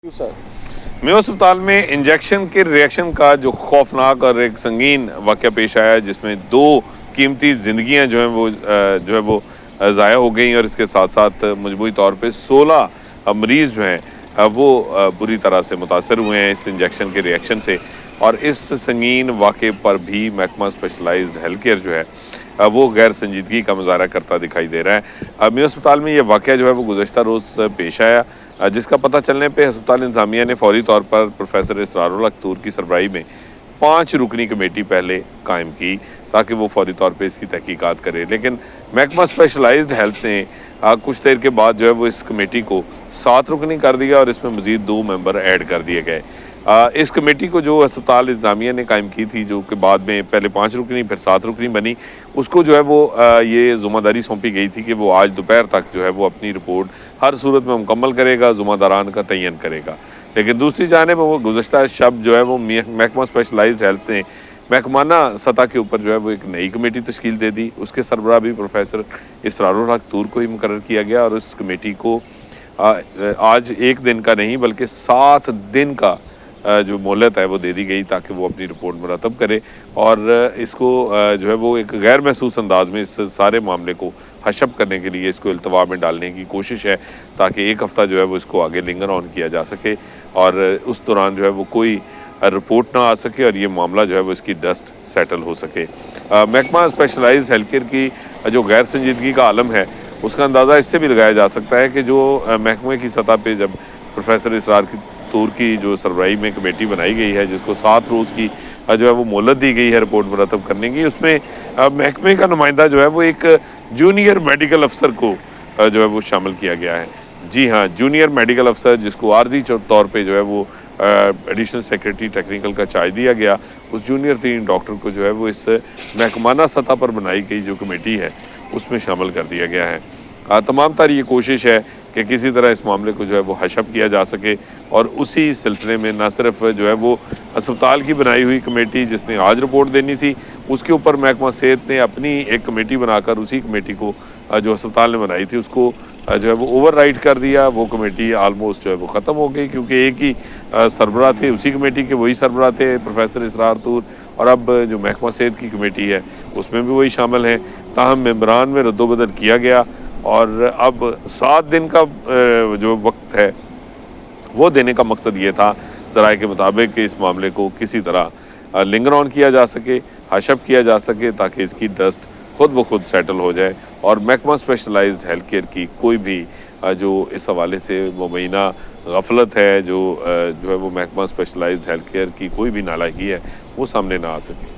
Sir Mayo अस्पताल में injection के रिएक्शन का जो खौफनाक और एक संगीन वाक़या पेश आया है, जिसमें दो कीमती ज़िंदगियां जो है वो ज़ाया हो गई और इसके साथ साथ मजमूई तौर पे 16 मरीज़ जो हैं वो बुरी तरह से मुतासर हुए हैं इस इंजेक्शन के रिएक्शन से। और इस संगीन वाक़े पर भी महकमा स्पेशलाइज्ड हेल्थ केयर जो है वो गैर संजीदगी का मुज़ाहरा करता दिखाई दे रहा है। मेयो अस्पताल में ये वाक़या जो है वो गुज़श्ता रोज़ पेश आया, जिसका पता चलने पे अस्पताल इंतज़ामिया ने फौरी तौर पर प्रोफेसर इसरारुल हक तूर की सरबराही में 5 रुकनी कमेटी पहले कायम की ताकि वो फौरी तौर पे इसकी तहकीकात करे। लेकिन महकमा स्पेशलाइज्ड हेल्थ ने कुछ देर के बाद जो है वो इस कमेटी को 7 रुकनी कर दिया और इसमें मज़ीद 2 मेंबर ऐड कर दिए गए। इस कमेटी को जो अस्पताल इंतज़ामिया ने कायम की थी, जो कि बाद में पहले 5 रुकनी फिर 7 रुकनी बनी, उसको जो है वो ये ज़िम्मेदारी सौंपी गई थी कि वो आज दोपहर तक जो है वो अपनी रिपोर्ट हर सूरत में मुकम्मल करेगा, ज़िम्मेदारान का तयन करेगा। लेकिन दूसरी जानिब वो गुज़श्ता शब जो है वो महकमा स्पेशलाइज्ड हेल्थ ने महकमाना सतह के ऊपर जो है वो एक नई कमेटी तश्कील दे दी। उसके सरबराह भी प्रोफेसर इसरारुल हक तूर को ही मुकर्रर किया गया और उस कमेटी को आज 1 दिन का नहीं बल्कि 7 दिन का जो मोहलत है वो दे दी गई ताकि वो अपनी रिपोर्ट मुरतब करे और इसको जो है वो एक गैर महसूस अंदाज में इस सारे मामले को हशब करने के लिए इसको इल्तवा में डालने की कोशिश है ताकि 1 हफ़्ता जो है वो इसको आगे लिंगर ऑन किया जा सके और उस दौरान जो है वो कोई रिपोर्ट ना आ सके और ये मामला जो है वो इसकी डस्ट सेटल हो सके। महकमा स्पेशलाइज्ड हेल्थ केयर की जो गैर संजीदगी का आलम है उसका अंदाज़ा इससे भी लगाया जा सकता है कि जो महकमे की सतह पे जब प्रोफेसर इसरार की तूर की जो सरबराही में कमेटी बनाई गई है, जिसको 7 रोज़ की जो है वो मोहलत दी गई है रिपोर्ट मुरतब करने की, उसमें महकमे का नुमाइंदा जो है वो एक जूनियर मेडिकल अफसर को जो है वो शामिल किया गया है। जी हाँ, जूनियर मेडिकल अफसर जिसको आर्जी तौर पे जो है वो एडिशनल सेक्रेटरी टेक्निकल का चार्ज दिया गया, उस जूनियर 3 डॉक्टर को जो है वो इस महकमाना सतह पर बनाई गई जो कमेटी है उसमें शामिल कर दिया गया है। तमाम तार ये कोशिश है कि किसी तरह इस मामले को जो है वो हशब किया जा सके और उसी सिलसिले में ना सिर्फ जो है वो अस्पताल की बनाई हुई कमेटी जिसने आज रिपोर्ट देनी थी, उसके ऊपर महकमा सेहत ने अपनी एक कमेटी बनाकर उसी कमेटी को जो अस्पताल ने बनाई थी उसको जो है वो ओवरराइड कर दिया। वो कमेटी आलमोस्ट जो है वो ख़त्म हो गई क्योंकि एक ही सरबराह थे उसी कमेटी के, वही सरबराह थे प्रोफेसर इसरार तूर, और अब जो महकमा सेहत की कमेटी है उसमें भी वही शामिल हैं। ताहम मेंबरान में रद्दोबदल किया गया और अब 7 दिन का जो वक्त है वो देने का मकसद ये था ज़राए के मुताबिक कि इस मामले को किसी तरह लिंगर ऑन किया जा सके, हशब किया जा सके ताकि इसकी डस्ट खुद ब खुद सेटल हो जाए और महकमा स्पेशलाइज्ड हेल्थ केयर की कोई भी जो इस हवाले से मुबैना गफलत है, जो है वो महकमा स्पेशलाइज्ड हेल्थ केयर की कोई भी नालायकी है वो सामने ना आ सके।